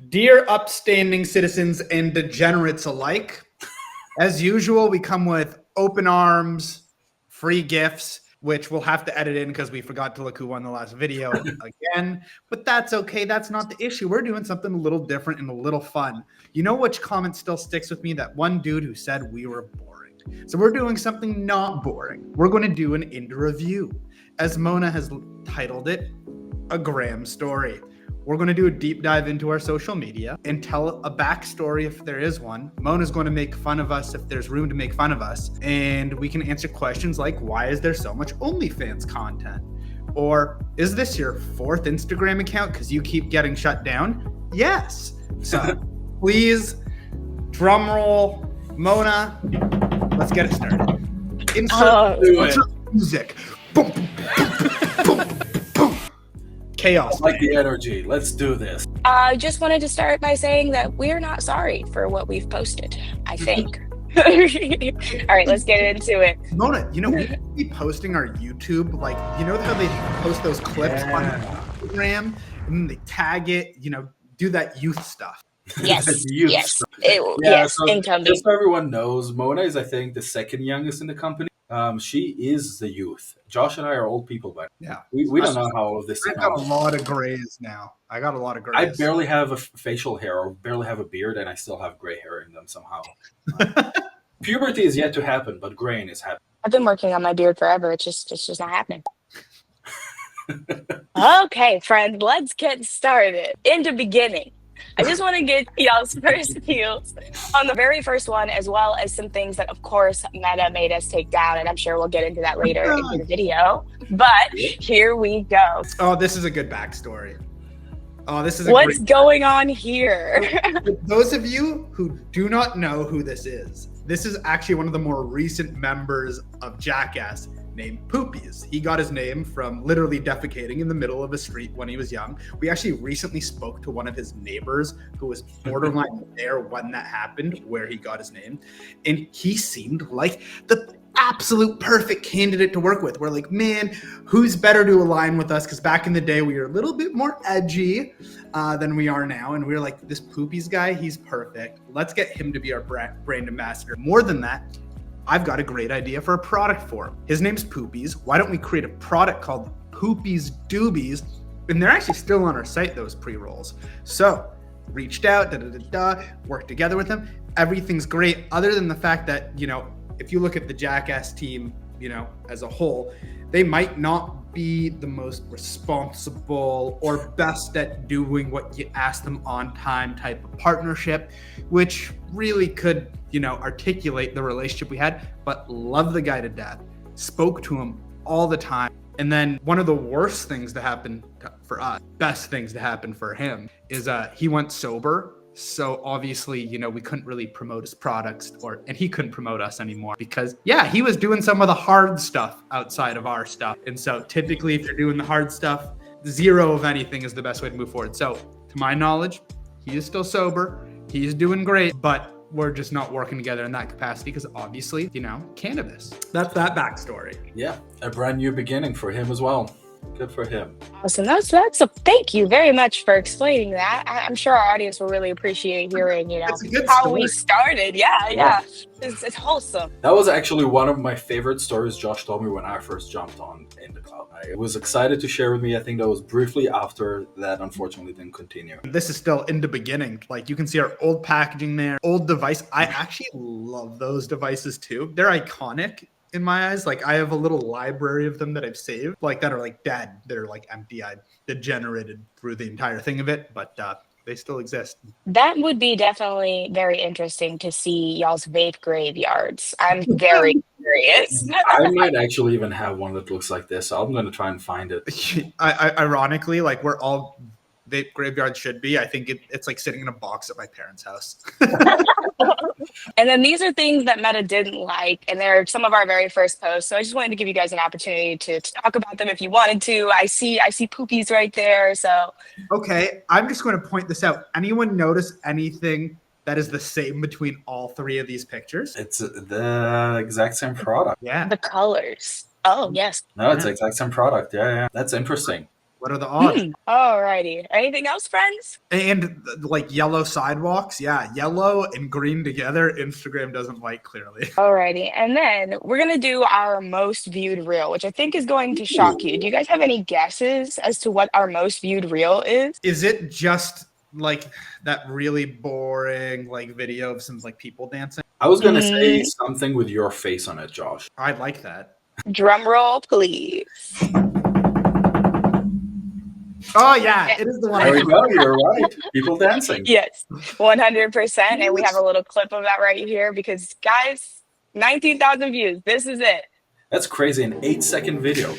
Dear upstanding citizens and degenerates alike, as usual, we come with open arms, free gifts, which we'll have to edit in because we forgot to look who won the last video again. But that's okay. That's not the issue. We're doing something a little different and a little fun. You know which comment still sticks with me? That one dude who said we were boring. So we're doing something not boring. We're going to do an Inda review. As Mona has titled it, a Graham story. We're going to do a deep dive into our social media and tell a backstory if there is one. Mona's going to make fun of us if there's room to make fun of us. And we can answer questions like, why is there so much OnlyFans content? Or is this your 4th Instagram account because you keep getting shut down? Yes. So please, drum roll. Mona, let's get it started. Insert music. Boom, boom, boom, boom, boom. Chaos. I like the energy. Let's do this. I just wanted to start by saying that we're not sorry for what we've posted, I think. All right, let's get into it. Mona, you know, we could be posting our YouTube, like, you know how they post those clips on Instagram and then they tag it, you know, do that youth stuff. Yes, yes. So incoming. just so everyone knows, Mona is, I think, the second youngest in the company. She is the youth. Josh and I are old people, but yeah, we don't know how old this is. I've got a lot of grays now. I barely have a facial hair or barely have a beard, and I still have gray hair in them somehow. Puberty is yet to happen, but graying is happening. I've been working on my beard forever. It's just not happening. Okay, friend, let's get started. In the beginning, I just want to get y'all's first views on the very first one, as well as some things that, of course, Meta made us take down, and I'm sure we'll get into that later in the video. But here we go. Oh, this is a good backstory. Oh, this is what's going on here. For those of you who do not know who this is actually one of the more recent members of Jackass named Poopies. He got his name from literally defecating in the middle of a street when he was young. We actually recently spoke to one of his neighbors who was borderline there when that happened, where he got his name. And he seemed like the absolute perfect candidate to work with. We're like, man, who's better to align with us? Because back in the day, we were a little bit more edgy than we are now. And we were like, this Poopies guy, he's perfect. Let's get him to be our brand ambassador. More than that, I've got a great idea for a product for him. His name's Poopies. Why don't we create a product called Poopies Doobies? And they're actually still on our site, those pre-rolls. So reached out, worked together with them. Everything's great, other than the fact that, you know, if you look at the Jackass team, you know, as a whole, they might not be the most responsible or best at doing what you ask them on time type of partnership, which really could, you know, articulate the relationship we had, but love the guy to death, spoke to him all the time. And then one of the worst things to happen for us, best things to happen for him, is he went sober. So obviously, you know, we couldn't really promote his products and he couldn't promote us anymore because, yeah, he was doing some of the hard stuff outside of our stuff. And so typically if you're doing the hard stuff, 0 of anything is the best way to move forward. So to my knowledge, he is still sober. He's doing great, but we're just not working together in that capacity because obviously, you know, cannabis. That's that backstory. Yeah, a brand new beginning for him as well. Good for him. Awesome. That's a thank you very much for explaining that. I'm sure our audience will really appreciate hearing, you know, how we started. Yeah. It's wholesome. That was actually one of my favorite stories Josh told me when I first jumped on IndaCloud. I was excited to share with me. I think that was briefly after that, unfortunately, didn't continue. This is still in the beginning. Like you can see our old packaging there, old device. I actually love those devices too. They're iconic in my eyes. Like I have a little library of them that I've saved, like that are like dead. They're like empty. I degenerated through the entire thing of it, but they still exist. That would be definitely very interesting to see y'all's vape graveyards. I'm very curious. I might actually even have one that looks like this. So I'm going to try and find it. Ironically, like we're all vape graveyard should be. I think it's like sitting in a box at my parents' house. And then these are things that Meta didn't like, and they're some of our very first posts. So I just wanted to give you guys an opportunity to talk about them if you wanted to. I see Poopies right there. So okay, I'm just going to point this out. Anyone notice anything that is the same between all three of these pictures? It's the exact same product. Yeah. The colors. Oh, yes. No, it's the exact same product. Yeah. That's interesting. What are the odds? Alrighty. Anything else, friends? And like yellow sidewalks, yeah, yellow and green together, Instagram doesn't like clearly. Alrighty. And then we're going to do our most viewed reel, which I think is going to shock you. Do you guys have any guesses as to what our most viewed reel is? Is it just like that really boring like video of some like people dancing? I was gonna say something with your face on it, Josh. I like that. Drum roll, please. Oh yeah, it is the one. There we go. You're right. People dancing. Yes, 100%. And we have a little clip of that right here because, guys, 19,000 views. This is it. That's crazy. An 8-second video.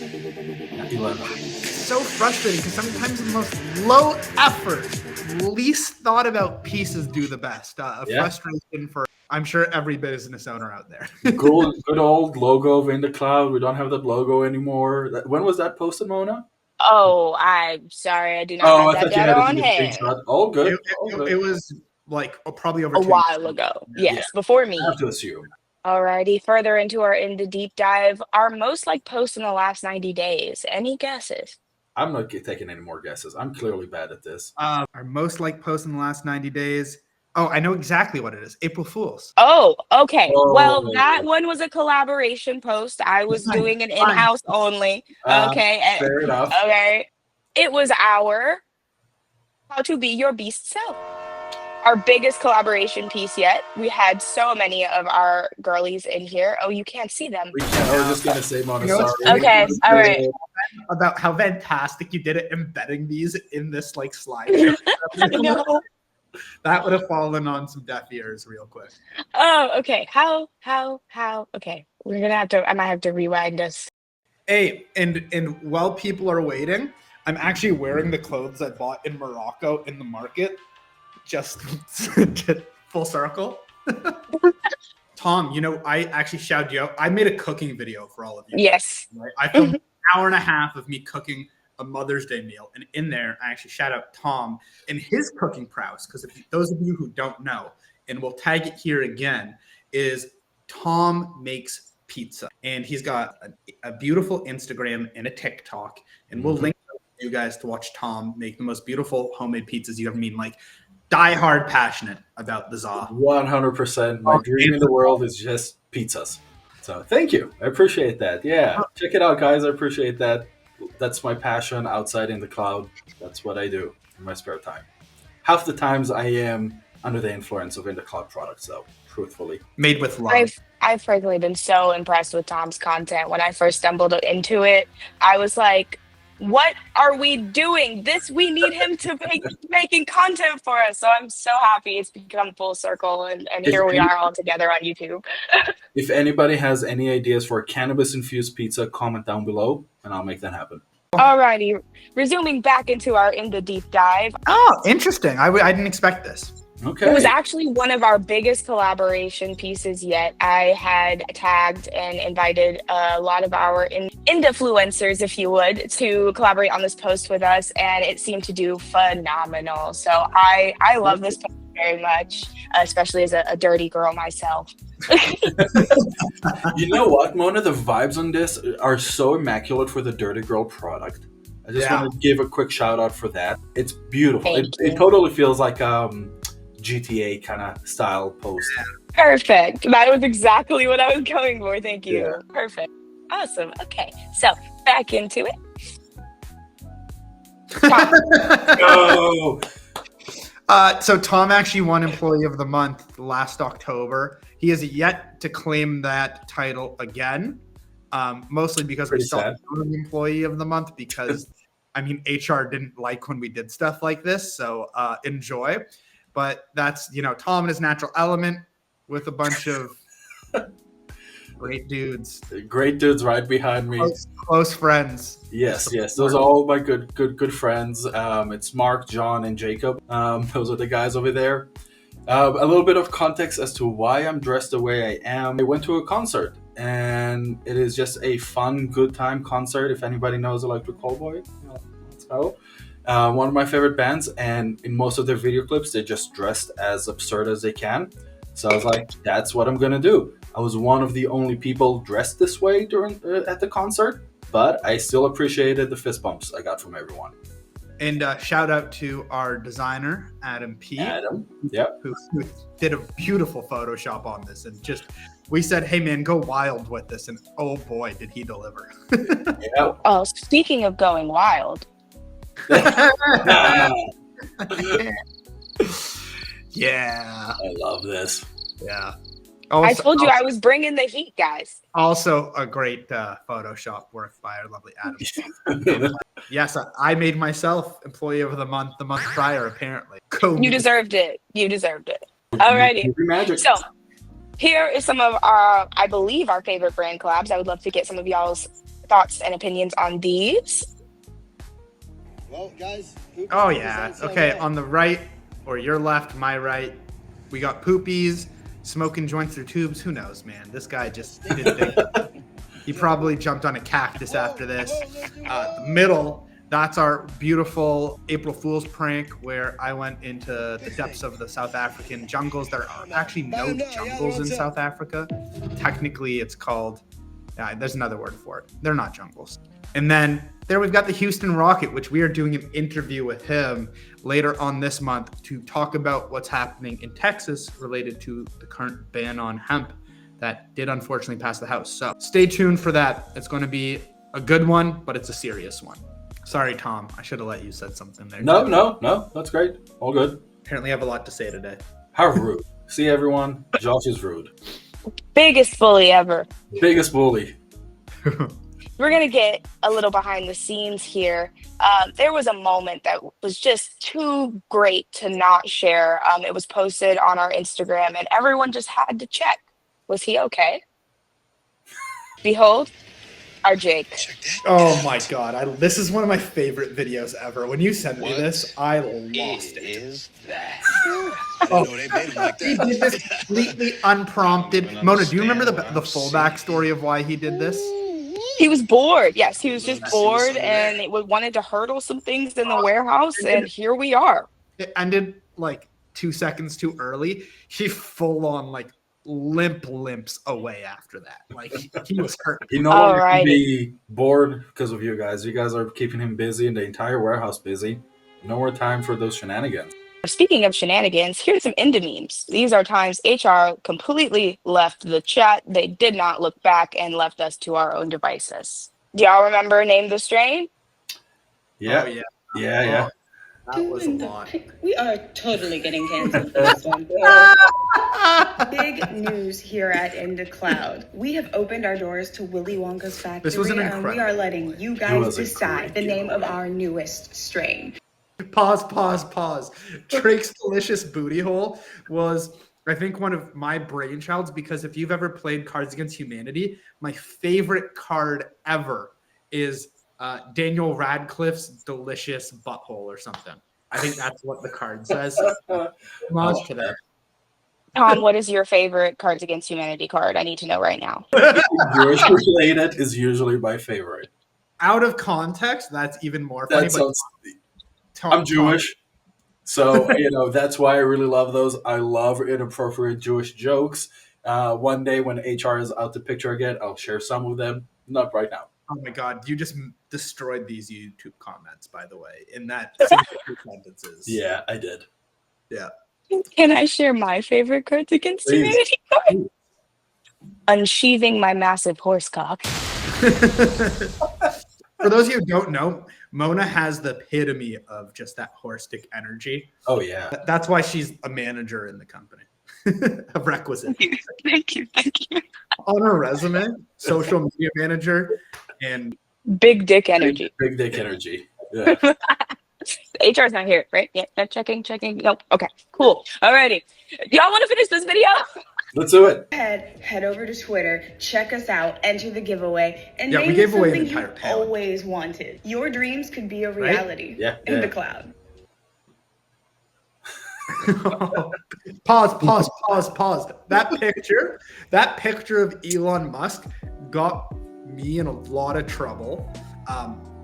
11. So frustrating because sometimes the most low effort, least thought about pieces do the best. Frustration for, I'm sure, every business owner out there. Good old logo of IndaCloud. We don't have that logo anymore. When was that posted, Mona? Oh, I'm sorry. I do not have that data on hand. Oh, good. It was like probably over A 2 while years ago. Yes, before me. I have to assume. Alrighty, further into our deep dive, our most liked post in the last 90 days. Any guesses? I'm not taking any more guesses. I'm clearly bad at this. Our most liked post in the last 90 days. Oh, I know exactly what it is. April Fool's. Oh, okay. Oh. Well, that one was a collaboration post. I was doing an in-house only. Okay. Fair enough. Okay. It was our How to Be Your Beast Self. Our biggest collaboration piece yet. We had so many of our girlies in here. Oh, you can't see them. I was just going to say, Mona, You know what's sorry. Okay, all right. About how fantastic you did it embedding these in this like slide. I know. That would have fallen on some deaf ears real quick. Oh, okay. How? Okay. I might have to rewind us. Hey, and while people are waiting, I'm actually wearing the clothes I bought in Morocco in the market. Just full circle. Tom, I actually shouted you out. I made a cooking video for all of you. Yes. Right? I filmed an hour and a half of me cooking a Mother's Day meal. And in there, I actually shout out Tom and his cooking prowess. Because those of you who don't know, and we'll tag it here again, is Tom makes pizza. And he's got a beautiful Instagram and a TikTok. And we'll link you guys to watch Tom make the most beautiful homemade pizzas you ever mean. Like, die-hard passionate about the za. 100%. My dream in the world is just pizzas. So thank you. I appreciate that. Yeah. Check it out, guys. I appreciate that. That's my passion outside IndaCloud. That's what I do in my spare time. Half the times I am under the influence of IndaCloud products, though, truthfully. Made with love. I've personally been so impressed with Tom's content. When I first stumbled into it, I was like, what are we doing? We need him to be making content for us. So I'm so happy it's become full circle and here we are all together on YouTube. If anybody has any ideas for a cannabis-infused pizza, comment down below and I'll make that happen. Alrighty, resuming back into our deep dive. Oh, interesting. I didn't expect this. Okay. It was actually one of our biggest collaboration pieces yet. I had tagged and invited a lot of our influencers, if you would, to collaborate on this post with us, and it seemed to do phenomenal. So I love this post very much, especially as a dirty girl myself. You know what, Mona? The vibes on this are so immaculate for the Dirty Girl product. I just want to give a quick shout out for that. It's beautiful. It totally feels like GTA kind of style post. Perfect. That was exactly what I was going for. Thank you. Yeah. Perfect. Awesome. Okay. So back into it. No. So Tom actually won Employee of the Month last October. He has yet to claim that title again, mostly because we still have an Employee of the Month because, HR didn't like when we did stuff like this. So enjoy. But that's, Tom in his natural element with a bunch of great dudes. Great dudes right behind me. Close friends. Yes. Those are all my good friends. It's Mark, John, and Jacob. Those are the guys over there. A little bit of context as to why I'm dressed the way I am. I went to a concert, and it is just a fun, good time concert. If anybody knows Electric Callboy, let's go. one of my favorite bands, and in most of their video clips, they just dressed as absurd as they can. So I was like, that's what I'm gonna do. I was one of the only people dressed this way during at the concert, but I still appreciated the fist bumps I got from everyone. And shout out to our designer, Adam P. Adam, yep. Who did a beautiful Photoshop on this. And just, we said, hey man, go wild with this. And oh boy, did he deliver. Yeah. Oh, speaking of going wild. Yeah. I love this. Yeah. I told you I was bringing the heat, guys. Also a great Photoshop work by our lovely Adam. Yes, I made myself employee of the month prior, apparently. You deserved it. You deserved it. Alrighty. Magic. So here is some of our, I believe, our favorite brand collabs. I would love to get some of y'all's thoughts and opinions on these. Well, guys. Oh, yeah. Okay, on the right, or your left, my right, we got Poopies smoking joints through tubes. Who knows, man? This guy just didn't think. He probably jumped on a cactus after this. The middle, that's our beautiful April Fool's prank where I went into the depths of the South African jungles. There are actually no jungles in South Africa. Technically, it's called, there's another word for it. They're not jungles. And then there we've got the Houston Rocket, which we are doing an interview with him later on this month to talk about what's happening in Texas related to the current ban on hemp that did unfortunately pass the House. So stay tuned for that. It's going to be a good one, but it's a serious one. Sorry, Tom. I should have let you said something there. No. That's great. All good. Apparently I have a lot to say today. How rude. See, everyone, Josh is rude. Biggest bully ever. Biggest bully. We're going to get a little behind the scenes here. There was a moment that was just too great to not share. It was posted on our Instagram, and everyone just had to check. Was he okay? Behold, our Jake. Oh my God. This is one of my favorite videos ever. When you sent me this, I lost it. Is that? He did this completely unprompted. Mona, do you remember the full backstory of why he did this? He was bored. Yes, he was just bored and wanted to hurdle some things in the warehouse, and here we are. It ended like 2 seconds too early. He full on like limps away after that. Like he was hurt. He no longer can be bored because of you guys. You guys are keeping him busy and the entire warehouse busy. No more time for those shenanigans. Speaking of shenanigans, here's some Inda memes. These are times HR completely left the chat. They did not look back and left us to our own devices. Do y'all remember Name the Strain? Yeah. Oh, Yeah. That was a lot. We are totally getting canceled for this one. Big news here at IndaCloud. We have opened our doors to Willy Wonka's factory, This was an and we are letting you guys decide the name of our newest strain. Pause. Drake's Delicious Booty Hole was, I think, one of my brainchilds, because if you've ever played Cards Against Humanity, my favorite card ever is Daniel Radcliffe's Delicious Butthole or something. I think that's what the card says. Homage to that. Tom, what is your favorite Cards Against Humanity card? I need to know right now. Jewish related is usually my favorite. Out of context, that's even more funny. I'm Jewish, so that's why I really love those. I love inappropriate Jewish jokes. One day when HR is out the picture again, I'll share some of them. Not right now. Oh my God, you just destroyed these YouTube comments, by the way, in that two sentences. Yeah, I did. Yeah. Can I share my favorite Cards Against Humanity card? Unsheathing my massive horse cock. For those of you who don't know, Mona has the epitome of just that horse dick energy. Oh, yeah. That's why she's a manager in the company. A requisite. Thank you. On her resume, social media manager and big dick energy. Big dick energy. Yeah. HR's not here, right? Yeah, checking. Nope. Okay, cool. Alrighty. Y'all want to finish this video? Let's do it. Head over to Twitter, check us out, enter the giveaway, and we name gave away something an entire you palette. always wanted. Your dreams could be a reality. Right? Yeah. In the cloud. Pause. That picture of Elon Musk got me in a lot of trouble.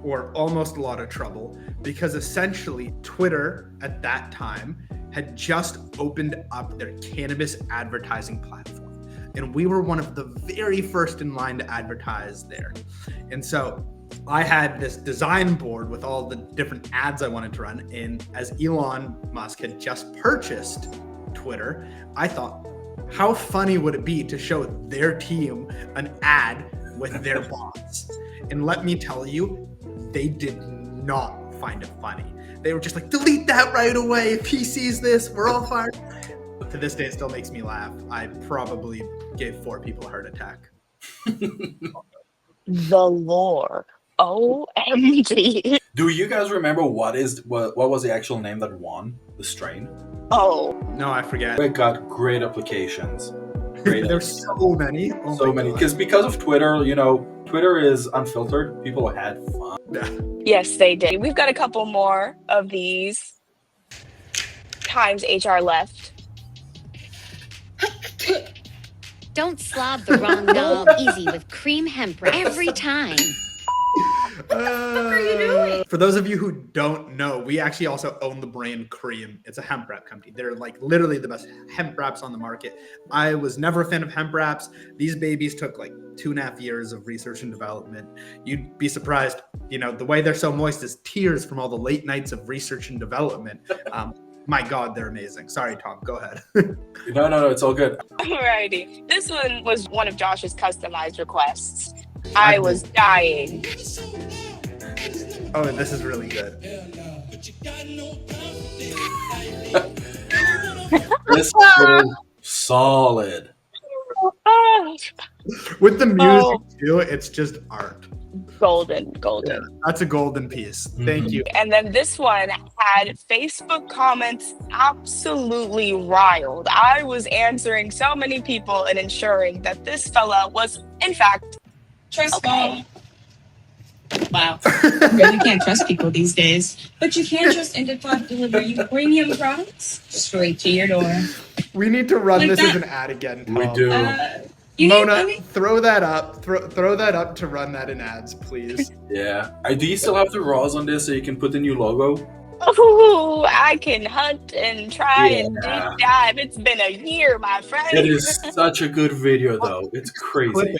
or almost a lot of trouble, because essentially Twitter at that time had just opened up their cannabis advertising platform. And we were one of the very first in line to advertise there. And so I had this design board with all the different ads I wanted to run. And as Elon Musk had just purchased Twitter, I thought, how funny would it be to show their team an ad with their bots? And let me tell you, they did not find it funny. They were just like, delete that right away. If he sees this, we're all fired. To this day, it still makes me laugh. I probably gave 4 people a heart attack. The lore. OMG. Do you guys remember what was the actual name that won the strain? Oh. No, I forget. It got great applications. There's so many. Oh so many. Because of Twitter, you know, Twitter is unfiltered. People had fun. Yes, they did. We've got a couple more of these times HR left. Don't slob the wrong knob. Easy with cream hemp every time. What are you doing? For those of you who don't know, we actually also own the brand Cream. It's a hemp wrap company. They're like literally the best hemp wraps on the market. I was never a fan of hemp wraps. These babies took like 2.5 years of research and development. You'd be surprised, you know, the way they're so moist is tears from all the late nights of research and development. My God, they're amazing. Sorry, Tom, go ahead. No, it's all good. Alrighty. This one was one of Josh's customized requests. I was dying. Oh, this is really good. This is solid. With the music too, it's just art. Golden. Yeah, that's a golden piece. Thank you. And then this one had Facebook comments absolutely riled. I was answering so many people and ensuring that this fella was, in fact, okay. Wow. Really can't trust people these days. But you can trust IndaCloud to deliver you premium products straight to your door. We need to run Like this that. as an ad again, Tom. We do. Mona, throw that up. Throw that up to run that in ads, please. Yeah. Do you still have the raws on this so you can put the new logo? Ooh, I can hunt and try and Yeah. deep dive. It's been a year, my friend. It is such a good video, though. It's crazy.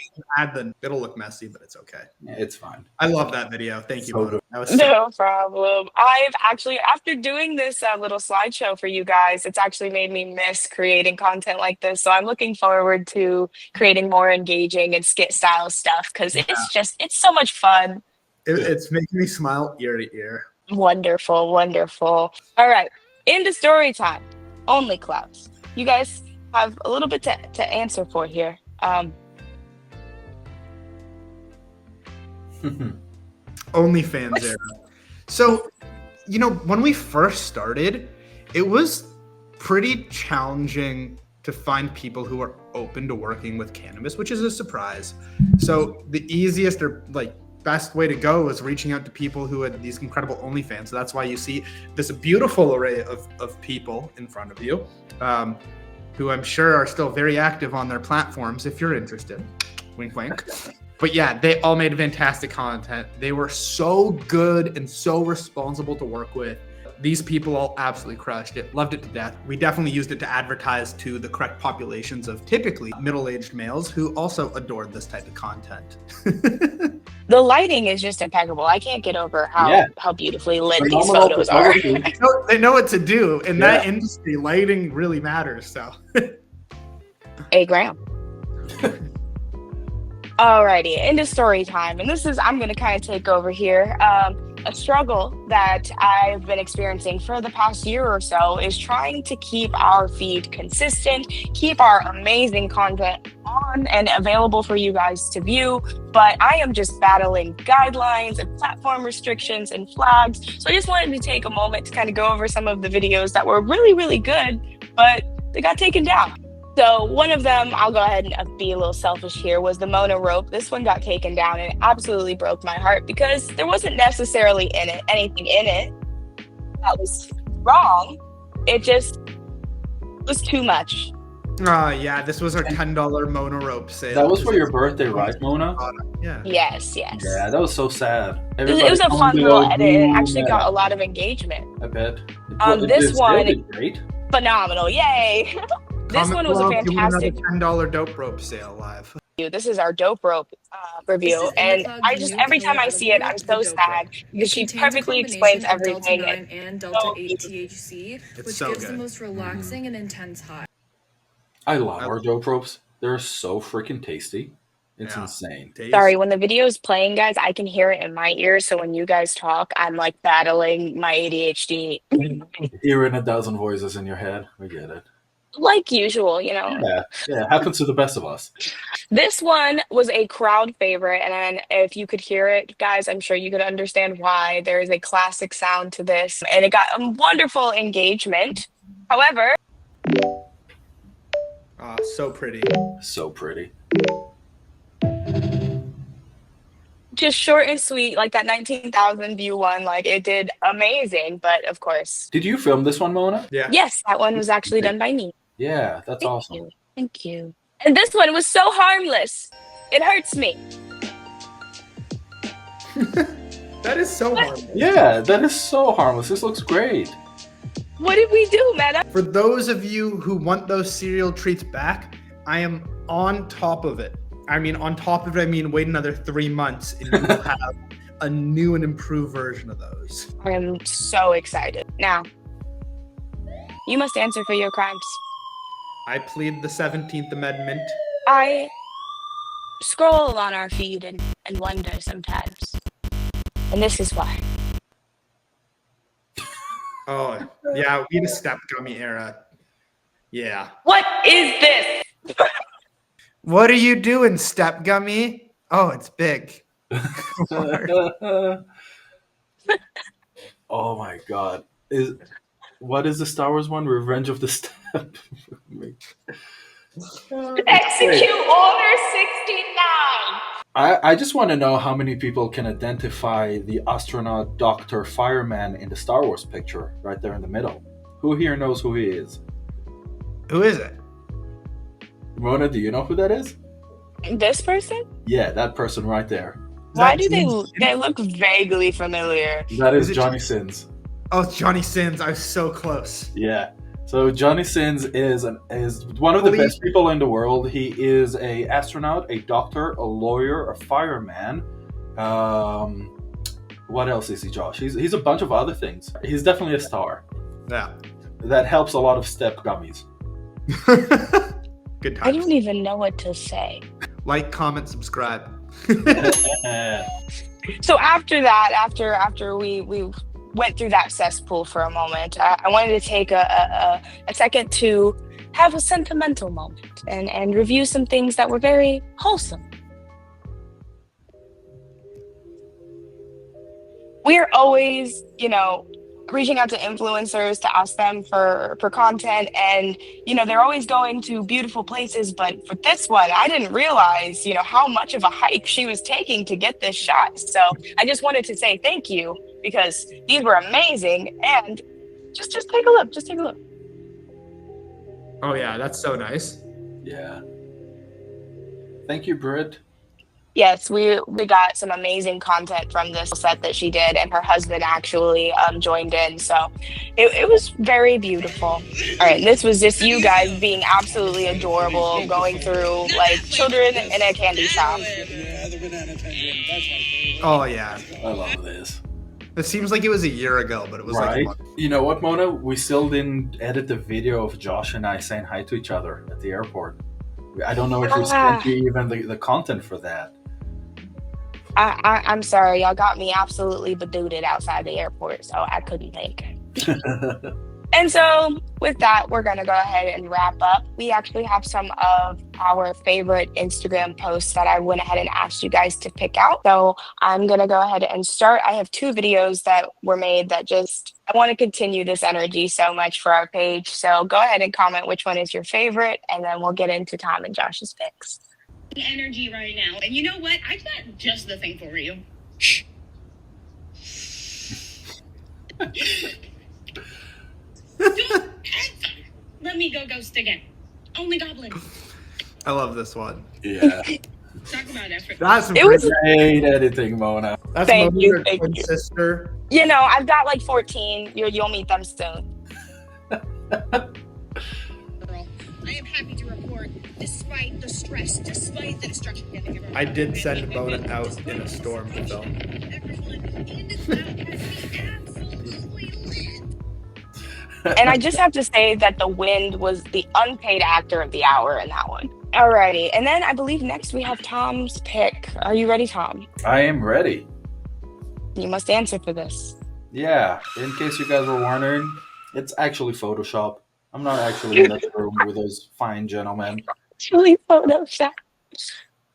It'll look messy, but it's okay. Yeah, it's fine. I love that video. Thank you, So Mona. good. That was so No problem. I've actually, after doing this little slideshow for you guys, it's actually made me miss creating content like this. So I'm looking forward to creating more engaging and skit style stuff because it's so much fun. It's making me smile ear to ear. Wonderful. All right, into story time. Only clouds. You guys have a little bit to answer for here. OnlyFans era. So, you know, when we first started, it was pretty challenging to find people who are open to working with cannabis, which is a surprise. So the easiest or like best way to go is reaching out to people who had these incredible OnlyFans. So that's why you see this beautiful array of people in front of you, who I'm sure are still very active on their platforms if you're interested. Wink, wink. But yeah, they all made fantastic content. They were so good and so responsible to work with. These people all absolutely crushed it, loved it to death. We definitely used it to advertise to the correct populations of typically middle-aged males who also adored this type of content. The lighting is just impeccable. I can't get over how beautifully lit these Phenomenal photos are. photography. They know what to do. In that industry, lighting really matters. So, Hey, Graham. Alrighty, into story time. And this is, I'm going to kind of take over here. A struggle that I've been experiencing for the past year or so is trying to keep our feed consistent, keep our amazing content on and available for you guys to view. But I am just battling guidelines and platform restrictions and flags. So I just wanted to take a moment to kind of go over some of the videos that were really, really good, but they got taken down. So one of them, I'll go ahead and be a little selfish here, was the Mona rope. This one got taken down and it absolutely broke my heart because there wasn't necessarily anything in it that was wrong. It just was too much. Yeah, this was our $10 Mona rope sale. That was for your birthday, right, Mona? Yeah. Yes. Yeah, that was so sad. It was a fun little edit. It actually got a lot. lot of engagement. I bet. This one, did great. phenomenal. Yay. This Comment one was a below if you want fantastic. another $10 dope rope sale live. This is our dope rope review, and I just every time I see it, I'm so sad because she perfectly explains everything. Delta 9 and Delta so 8 THC, It's which so gives good. the most relaxing and intense high. I love our dope ropes. They're so freaking tasty. It's insane. Sorry, when the video is playing, guys, I can hear it in my ears. So when you guys talk, I'm like battling my ADHD. Hearing a dozen voices in your head. We get it. Like usual, you know. Yeah, it happens to the best of us. This one was a crowd favorite, and if you could hear it, guys, I'm sure you could understand why. There is a classic sound to this, and it got a wonderful engagement. However, so pretty. So pretty. just short and sweet, like that 19,000 view one, like it did amazing. But of course, Did you film this one, Mona? Yeah. yes, that one was actually done by me. Yeah, that's Thank awesome. you. Thank you. And this one was so harmless. It hurts me. That is so hard. Yeah, that is so harmless. This looks great. What did we do, Meta? For those of you who want those cereal treats back, I am on top of it. I mean, on top of it, I mean, wait another 3 months and you will have a new and improved version of those. I'm so excited. Now, you must answer for your crimes. I plead the 17th Amendment. I scroll on our feed and wonder sometimes. And this is why. Oh, yeah, we had a step gummy era. Yeah. What is this? What are you doing, step gummy? Oh, it's big. Oh my god. What is the Star Wars one? Revenge of the Step. Execute Order 69! I just want to know how many people can identify the astronaut, doctor, fireman in the Star Wars picture right there in the middle. Who here knows who he is? Who is it? Mona, do you know who that is? This person? Yeah, that person right there. Why do they look vaguely familiar? That is Is it Johnny Sins. Oh, it's Johnny Sins. I was so close. Yeah. So Johnny Sins is one of the best people in the world. He is a astronaut, a doctor, a lawyer, a fireman. What else is he, Josh? He's a bunch of other things. He's definitely a star. Yeah. That helps a lot of step gummies. Good I times. don't even know what to say. Like, comment, subscribe. So after that, after we went through that cesspool for a moment, I wanted to take a second to have a sentimental moment and review some things that were very wholesome. We're always, reaching out to influencers to ask them for content, and they're always going to beautiful places, but for this one I didn't realize how much of a hike she was taking to get this shot. So I just wanted to say thank you, because these were amazing, and just take a look. Oh, yeah, that's so nice. Yeah. Thank you, Britt. Yes, we got some amazing content from this set that she did, and her husband actually joined in. So it was very beautiful. All right, this was just you guys being absolutely adorable, going through like children in a candy shop. Oh, yeah. I love this. It seems like it was a year ago, but it was like a Right? month. You know what, Mona? We still didn't edit the video of Josh and I saying hi to each other at the airport. I don't know if we sent you even the content for that. I'm sorry, y'all got me absolutely bedooded outside the airport, so I couldn't think. And so with that, we're going to go ahead and wrap up. We actually have some of our favorite Instagram posts that I went ahead and asked you guys to pick out. So I'm going to go ahead and start. I have 2 videos that were made that I want to continue this energy so much for our page. So go ahead and comment which one is your favorite, and then we'll get into Tom and Josh's picks. Energy right now. And you know what? I got just the thing for you. Don't ever let me go ghost again. Only goblin. I love this one. Yeah. Talk about effort. That's some It was- Great editing, Mona. That's Thank Mona, you, your thank twin you. sister. You know, I've got like 14. You'll meet them soon. Girl, I am happy to report, despite the stress, despite the destruction. I did send Mona out in a storm to film. And I just have to say that the wind was the unpaid actor of the hour in that one. Alrighty, and then I believe next we have Tom's pick. Are you ready, Tom? I am ready. You must answer for this. Yeah, in case you guys were wondering, it's actually Photoshop. I'm not actually in that room with those fine gentlemen, Actually, Photoshop.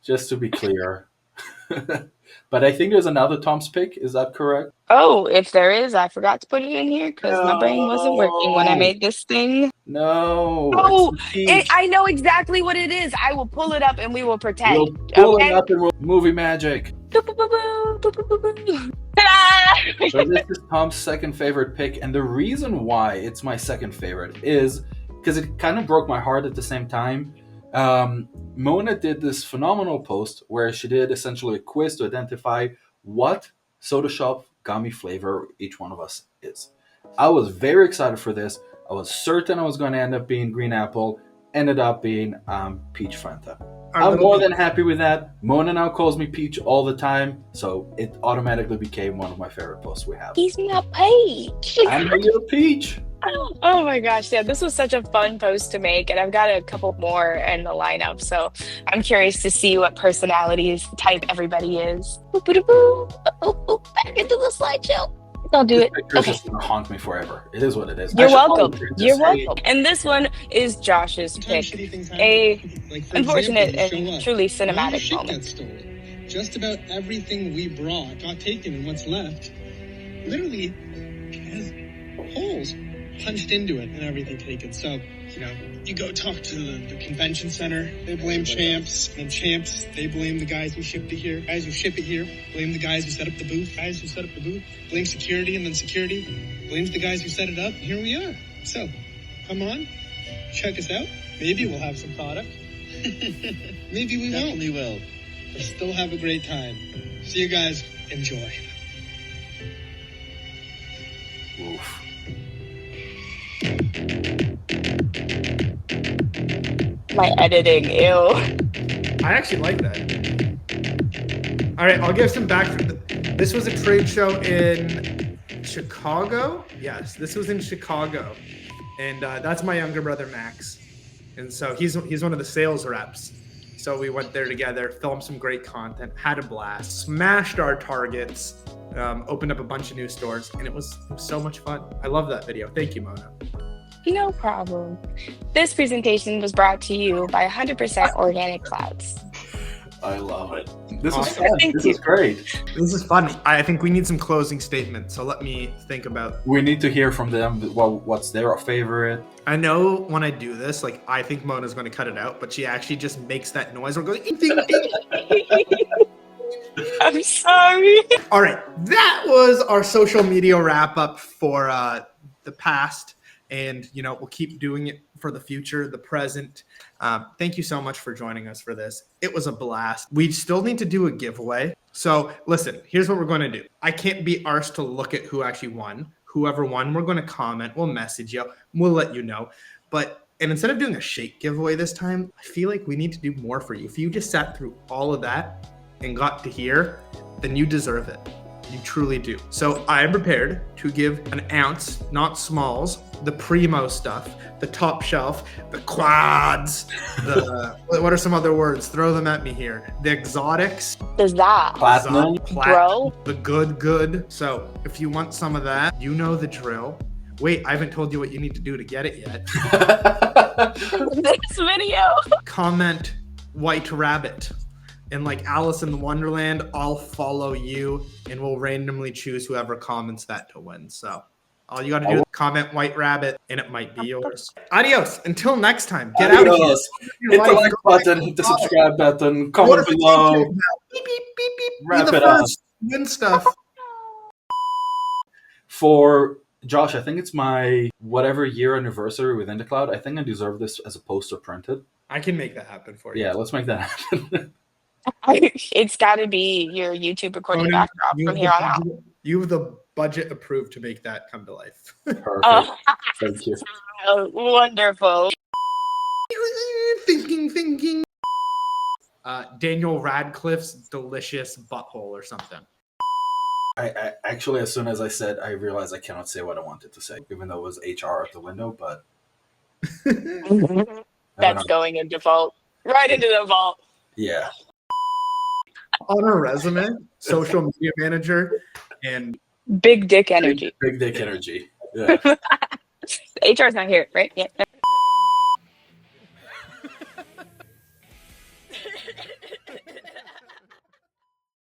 just to be clear. But I think there's another Tom's pick. Is that correct? Oh, if there is, I forgot to put it in here because my brain wasn't working when I No. made this thing. No. Oh, it's the Peach. I know exactly what it is. I will pull it up and we will pretend. We'll pull Okay? it up in movie magic. Ta-da! So this is Tom's second favorite pick, and the reason why it's my second favorite is because it kind of broke my heart at the same time. Mona did this phenomenal post where she did essentially a quiz to identify what soda shop gummy flavor each one of us is. I was very excited for this. I was certain I was going to end up being green apple. Ended up being peach Fanta. I'm more than happy with that. Mona now calls me Peach all the time, so it automatically became one of my favorite posts we have. He's not Peach. I'm a little Peach. Oh my gosh, yeah, this was such a fun post to make, and I've got a couple more in the lineup, so I'm curious to see what personalities type everybody is. Back into the slideshow. I'll do it. This picture is Okay. just going to haunt me forever. It is what it is. You're I should welcome. probably just You're say- welcome. And this one is Josh's pick. A unfortunate and truly cinematic moment. Just about everything we brought got taken, and what's left literally has holes punched into it and everything taken. So, you go talk to the convention center, they blame Champs, and Champs, they blame the guys who shipped it here. Guys who ship it here blame the guys who set up the booth. Guys who set up the booth blame security, and then security blames the guys who set it up. And here we are. So, come on, check us out. Maybe we'll have some product. Maybe we won't. Definitely will. But still have a great time. See you guys. Enjoy. Oof. My editing, ew. I actually like that. All right, I'll give some background. This was a trade show in Chicago. Yes, this was in Chicago, and that's my younger brother Max, and so he's one of the sales reps. So we went there together, filmed some great content, had a blast, smashed our targets, opened up a bunch of new stores, and it was so much fun. I love that video. Thank you, Mona. No problem. This presentation was brought to you by 100% Organic Clouds. I love it. This is Awesome. fun. Thank This you. is great. This is fun. I think we need some closing statements, so let me think about. We need to hear from them what's their favorite. I know when I do this, like I think Mona's going to cut it out, but she actually just makes that noise. We're going ding, ding, ding. I'm sorry. All right, that was our social media wrap up for the past, and we'll keep doing it for the future, the present. Thank you so much for joining us for this. It was a blast. We still need to do a giveaway. So listen, here's what we're going to do. I can't be arsed to look at who actually won. Whoever won, we're going to comment. We'll message you. We'll let you know. And instead of doing a shake giveaway this time, I feel like we need to do more for you. If you just sat through all of that and got to here, then you deserve it. You truly do. So I am prepared to give an ounce, not smalls, the primo stuff, the top shelf, the quads, what are some other words? Throw them at me here. The exotics. Does that, Platinum. bro? The good. So if you want some of that, you know the drill. Wait, I haven't told you what you need to do to get it yet. This video. Comment White Rabbit. And like Alice in Wonderland, I'll follow you and we'll randomly choose whoever comments that to win. So all you got to do is comment White Rabbit and it might be yours. Adios. Until next time. Get out of here. Adios. Hit the like button, hit the subscribe button, comment below. Beep, beep, beep, beep. Wrap Be the it up. first. Win stuff. For Josh, I think it's my whatever year anniversary with IndaCloud. I think I deserve this as a poster printed. I can make that happen for you. Yeah, let's make that happen. It's got to be your YouTube recording Conan, backdrop you from have here the on out. budget- You have the budget approved to make that come to life. Perfect. Thank you. Wonderful. thinking. Daniel Radcliffe's delicious butthole or something. I actually, as soon as I said, I realized I cannot say what I wanted to say, even though it was HR at the window. But That's going in default. Right into the vault. Yeah. On her resume, social media manager, and Big dick energy. Big dick energy. Yeah. HR's not here, right? Yeah.